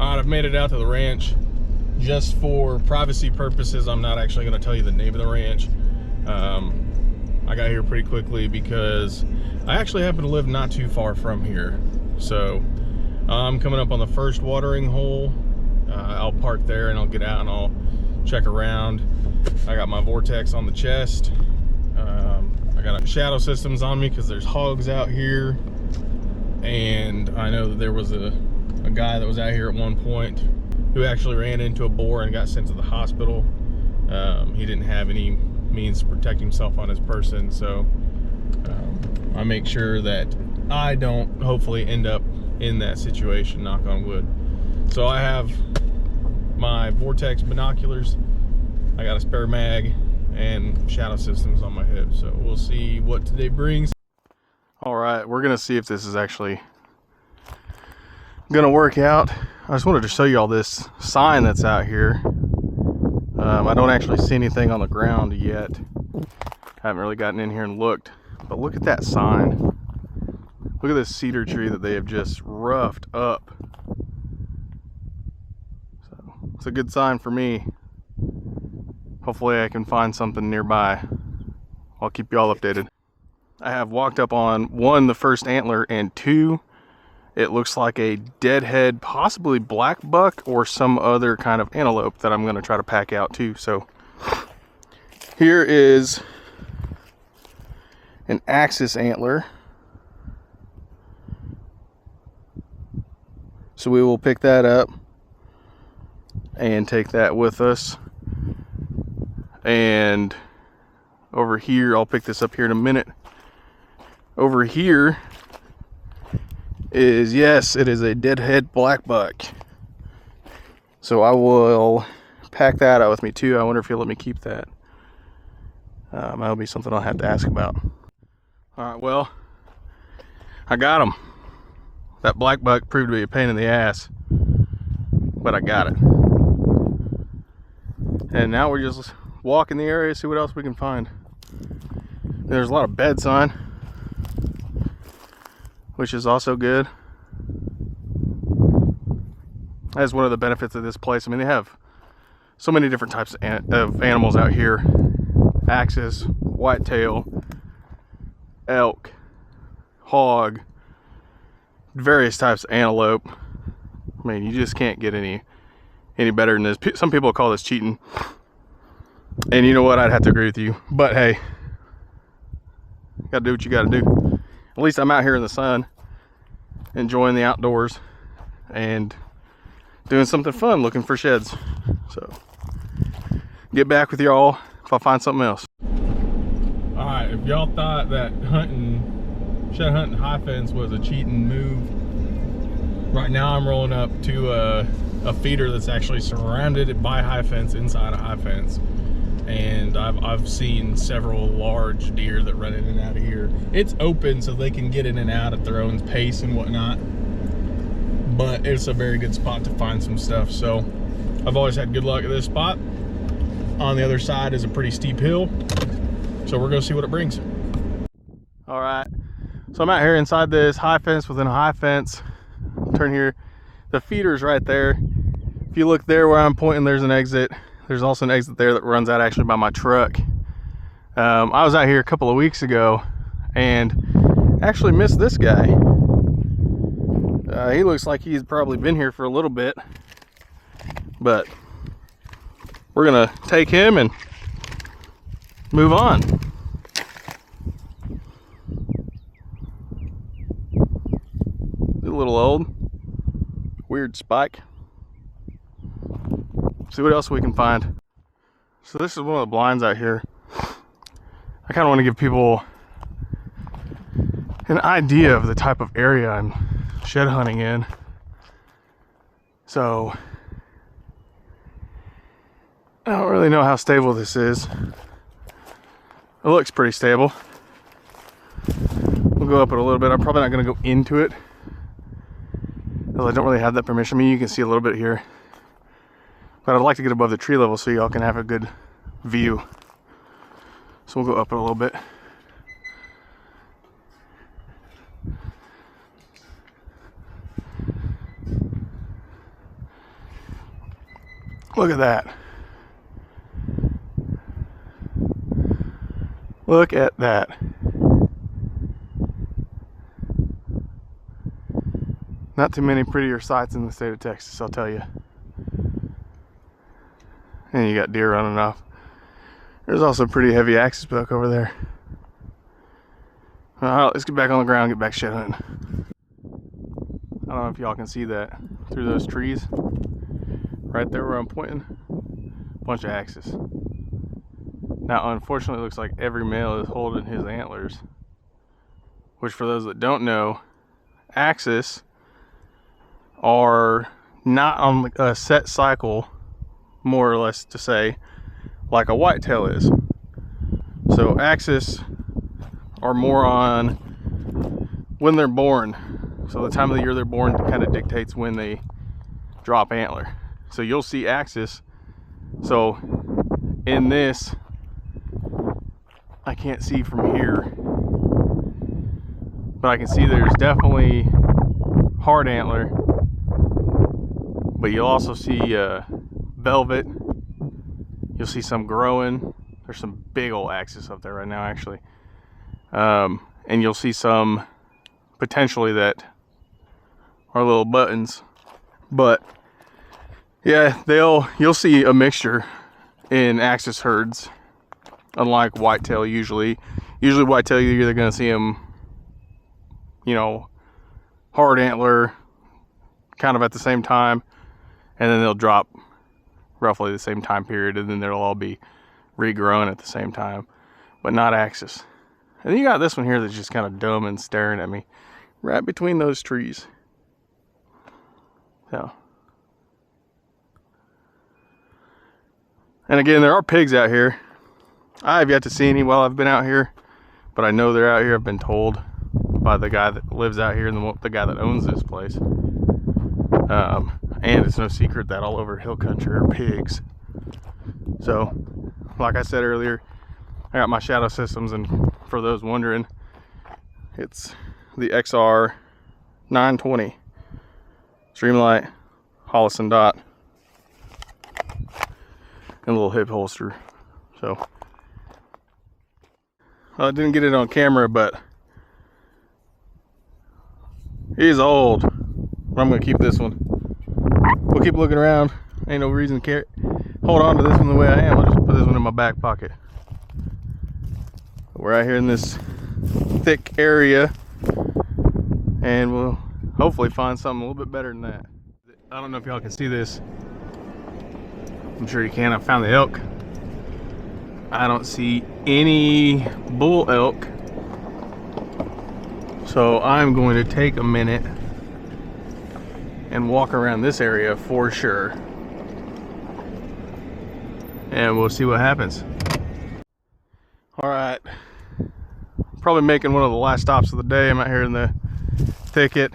Alright, I've made it out to the ranch. Just for privacy purposes, I'm not actually going to tell you the name of the ranch. I got here pretty quickly because I actually happen to live not too far from here. So I'm coming up on the first watering hole. I'll park there and I'll get out and I'll check around. I got my vortex on the chest. I got shadow systems on me because there's hogs out here. And I know that there was a guy that was out here at one point who actually ran into a boar and got sent to the hospital. He didn't have any means to protect himself on his person, so I make sure that I don't hopefully end up in that situation, knock on wood. So I have my vortex binoculars, I got a spare mag, and shadow systems on my hip, so we'll see what today brings. All right, we're gonna see if this is actually gonna work out. I just wanted to show you all this sign that's out here. I don't actually see anything on the ground yet. I haven't really gotten in here and looked, but look at that sign. Look at this cedar tree that they have just roughed up. So it's a good sign for me. Hopefully I can find something nearby. I'll keep you all updated. I have walked up on one, the first antler, and two, it looks like a deadhead, possibly blackbuck or some other kind of antelope that I'm going to try to pack out too. So here is an axis antler. So we will pick that up and take that with us. And over here, I'll pick this up here in a minute. Over here is, yes, it is a deadhead blackbuck. So I will pack that out with me too. I wonder if he'll let me keep that. That'll be something I'll have to ask about. All right, well, I got him. That blackbuck proved to be a pain in the ass, but I got it. And now we're just walking the area, see what else we can find. There's a lot of bed sign, which is also good. That's one of the benefits of this place. I mean, they have so many different types of animals out here. Axis, whitetail, elk, hog, various types of antelope. I mean, you just can't get any better than this. Some people call this cheating. And you know what? I'd have to agree with you. But hey, you gotta do what you gotta do. At least I'm out here in the sun, enjoying the outdoors and doing something fun, looking for sheds. So get back with y'all if I find something else. All right, if y'all thought that shed hunting high fence was a cheating move, right now I'm rolling up to a feeder that's actually surrounded by high fence, inside a high fence. And I've seen several large deer that run in and out of here. It's open so they can get in and out at their own pace and whatnot, but it's a very good spot to find some stuff. So I've always had good luck at this spot. On the other side is a pretty steep hill, so we're gonna see what it brings. All right, so I'm out here inside this high fence within a high fence. Turn here, the feeder's right there. If you look there where I'm pointing, there's an exit. There's also an exit there that runs out actually by my truck. I was out here a couple of weeks ago and actually missed this guy. He looks like he's probably been here for a little bit, but we're gonna take him and move on. He's a little old, weird spike. See what else we can find. So this is one of the blinds out here. I kind of want to give people an idea of the type of area I'm shed hunting in. So I don't really know how stable this is. It looks pretty stable. We'll go up it a little bit. I'm probably not going to go into it because I don't really have that permission. I mean, you can see a little bit here, but I'd like to get above the tree level so y'all can have a good view. So we'll go up it a little bit. Look at that. Look at that. Not too many prettier sights in the state of Texas, I'll tell you. And you got deer running off. There's also a pretty heavy axis buck over there. Alright, let's get back on the ground and get back shit hunting. I don't know if y'all can see that through those trees. Right there where I'm pointing. Bunch of axis. Now, unfortunately, it looks like every male is holding his antlers. Which, for those that don't know, axis are not on a set cycle, more or less to say, like a whitetail is. So axis are more on when they're born. So the time of the year they're born kind of dictates when they drop antler. So you'll see axis. So in this, I can't see from here, but I can see there's definitely hard antler. But you'll also see velvet. You'll see some growing. There's some big old axis up there right now, actually. And you'll see some potentially that are little buttons. But yeah, you'll see a mixture in axis herds, unlike whitetail usually. Usually whitetail, you're either going to see them, you know, hard antler kind of at the same time, and then they'll drop roughly the same time period, and then they'll all be regrown at the same time, but not axis. And then you got this one here that's just kind of dumb and staring at me right between those trees. So, and again, there are pigs out here. I have yet to see any while I've been out here, but I know they're out here. I've been told by the guy that lives out here and the guy that owns this place. And it's no secret that all over hill country are pigs. So, like I said earlier, I got my shadow systems, and for those wondering, it's the XR 920 Streamlight Hollis and Dot and a little hip holster. So, well, I didn't get it on camera, but he's old. I'm gonna keep this one. We'll keep looking around. Ain't no reason to hold on to this one the way I am. I'll just put this one in my back pocket. We're out here in this thick area, and we'll hopefully find something a little bit better than that. I don't know if y'all can see this. I'm sure you can. I found the elk. I don't see any bull elk, so I'm going to take a minute and walk around this area for sure, and we'll see what happens. All right, probably making one of the last stops of the day. I'm out here in the thicket.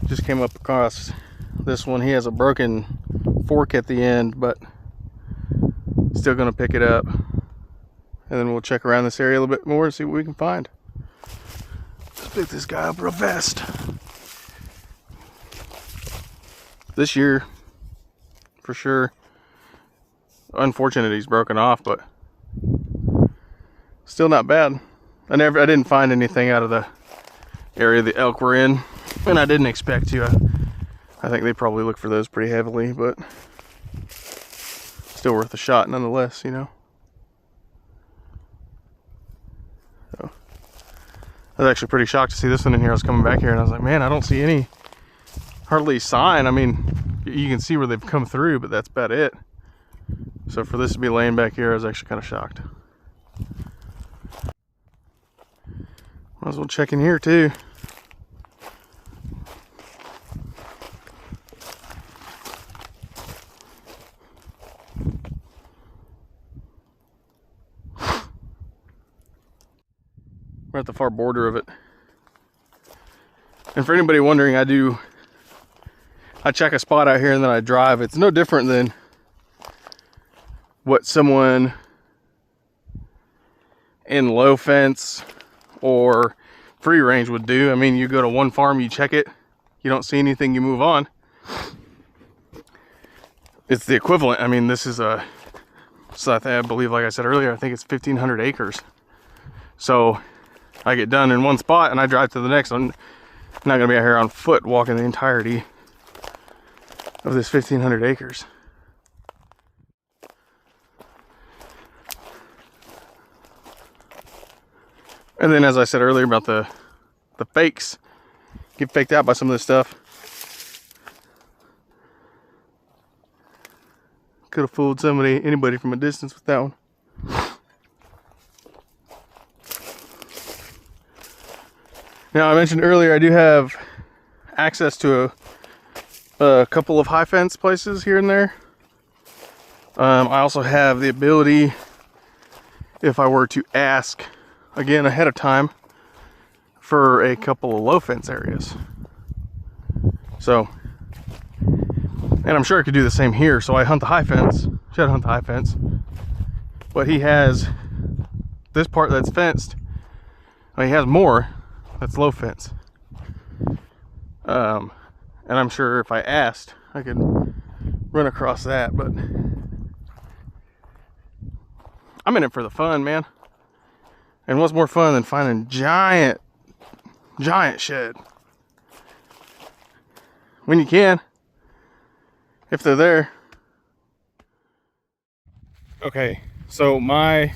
Just came up across this one. He has a broken fork at the end, but still gonna pick it up, and then we'll check around this area a little bit more and see what we can find. Let's pick this guy up real fast. This year, for sure. Unfortunate he's broken off, but still not bad. I didn't find anything out of the area the elk were in, and I didn't expect to. I think they probably look for those pretty heavily, but still worth a shot nonetheless, you know. So, I was actually pretty shocked to see this one in here. I was coming back here and I was like, man, I don't see hardly sign. I mean, you can see where they've come through, but that's about it. So for this to be laying back here, I was actually kind of shocked. Might as well check in here too. We're at the far border of it. And for anybody wondering, I check a spot out here and then I drive. It's no different than what someone in low fence or free range would do. I mean, you go to one farm, you check it, you don't see anything, you move on. it's the equivalent. I mean, this is a, so I believe, like I said earlier, I think it's 1,500 acres. So I get done in one spot and I drive to the next one. I'm not gonna be out here on foot walking the entirety of this 1,500 acres. And then, as I said earlier about the fakes, get faked out by some of this stuff. Could have fooled anybody from a distance with that one. Now, I mentioned earlier I do have access to a couple of high fence places here and there. I also have the ability, if I were to ask again ahead of time, for a couple of low fence areas. So, and I'm sure I could do the same here. So I hunt the high fence, should hunt the high fence, but he has this part that's fenced. Well, he has more that's low fence. And I'm sure if I asked, I could run across that, but I'm in it for the fun, man. And what's more fun than finding giant shed? When you can, if they're there. Okay, so my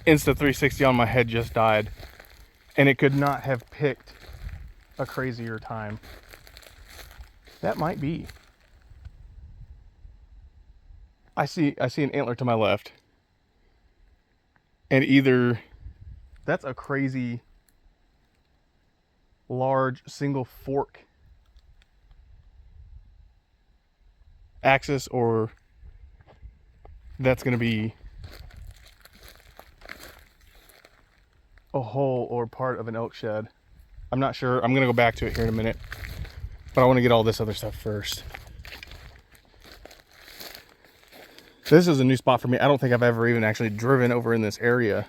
Insta360 on my head just died, and it could not have picked a crazier time. That might be. I see an antler to my left. And either that's a crazy large single fork axis, or that's going to be a hole or part of an elk shed. I'm not sure. I'm going to go back to it here in a minute, but I want to get all this other stuff first. This is a new spot for me. I don't think I've ever even actually driven over in this area.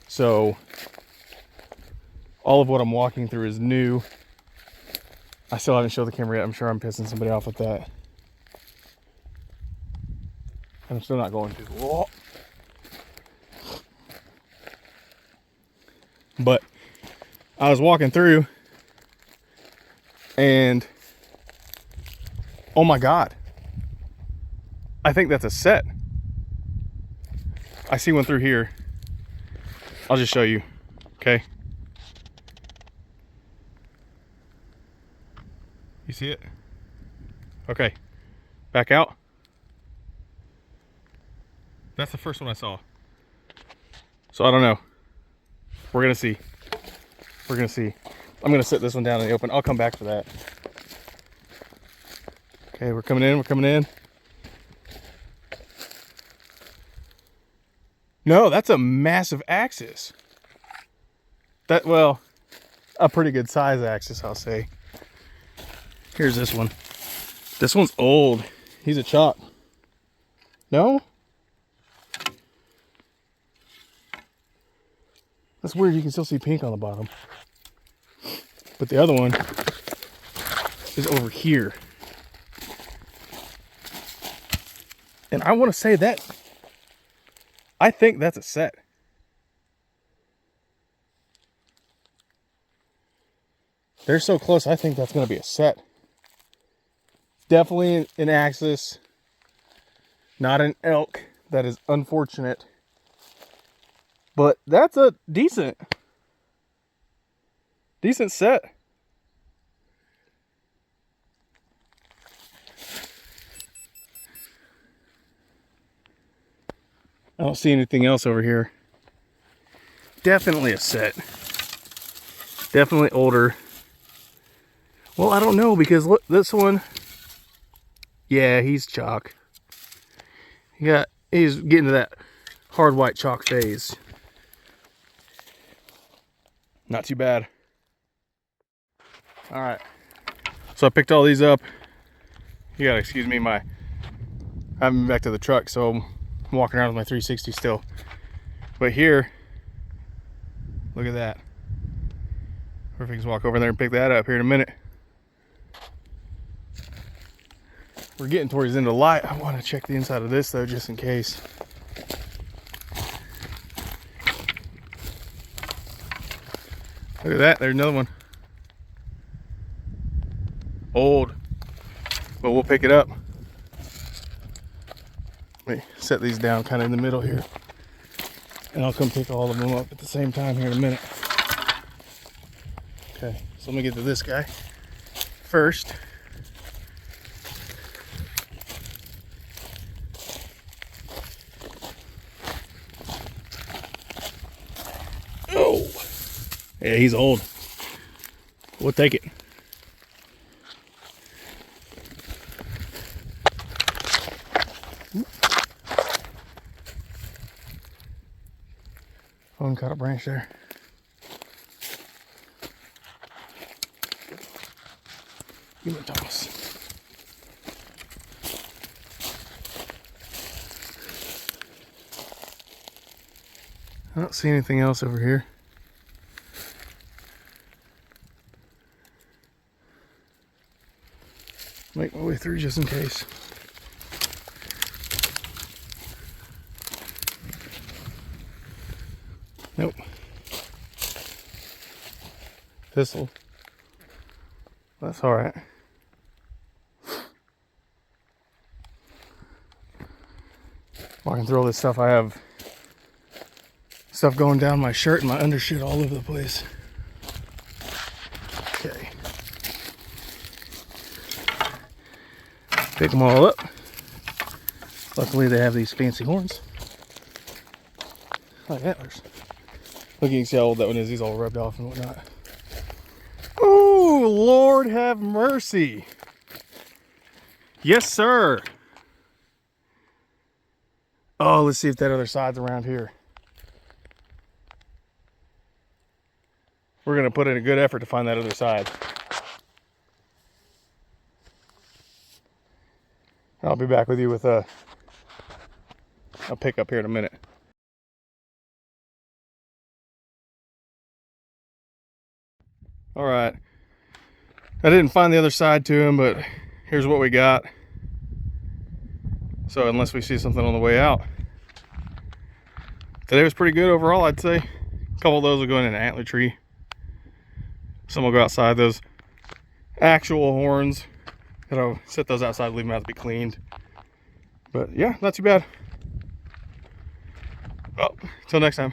So all of what I'm walking through is new. I still haven't showed the camera yet. I'm sure I'm pissing somebody off with that. And I'm still not going to. Whoa. But I was walking through and oh my God. I think that's a set. I see one through here. I'll just show you, okay? You see it? Okay, back out. That's the first one I saw. So I don't know. We're gonna see. We're gonna see. I'm gonna sit this one down in the open. I'll come back for that. Okay, we're coming in, we're coming in. No, that's a massive axis. Well, a pretty good size axis, I'll say. Here's this one. This one's old. He's a chalk. No? That's weird, you can still see pink on the bottom. But the other one is over here. And I want to say that, I think that's a set. They're so close, I think that's going to be a set. Definitely an axis, not an elk. That is unfortunate. But that's a decent set. I don't see anything else over here. Definitely a set. Definitely older. Well, I don't know, because look, this one, yeah, he's chalk. He's getting to that hard white chalk phase. Not too bad. All right. So I picked all these up. You gotta excuse me, I haven't been back to the truck, so I'm walking around with my 360 still. But here, look at that. Perfect. Just walk over there and pick that up here in a minute. we're getting towards the end of the light. I want to check the inside of this though, just in case. Look at that, there's another one. Old, but we'll pick it up. Let me set these down kind of in the middle here, and I'll come pick all of them up at the same time here in a minute. Okay, so let me get to this guy first. Oh, yeah, he's old. We'll take it. Phone caught a branch there. Give me a toss. I don't see anything else over here. Make my way through just in case. Nope. Thistle. That's all right. Well, I can throw all this stuff. I have stuff going down my shirt and my undershit all over the place. Okay. Pick them all up. Luckily they have these fancy horns. Like antlers. Look, you can see how old that one is. He's all rubbed off and whatnot. Oh, Lord have mercy. Yes, sir. Oh, let's see if that other side's around here. We're going to put in a good effort to find that other side. I'll be back with you with a pickup here in a minute. All right, I didn't find the other side to him, but here's what we got. So unless we see something on the way out, today was pretty good overall, I'd say. A couple of those will go in an antler tree. Some will go outside. Those actual horns, that I'll set those outside, leave them out to be cleaned. But yeah, not too bad. Well, until next time.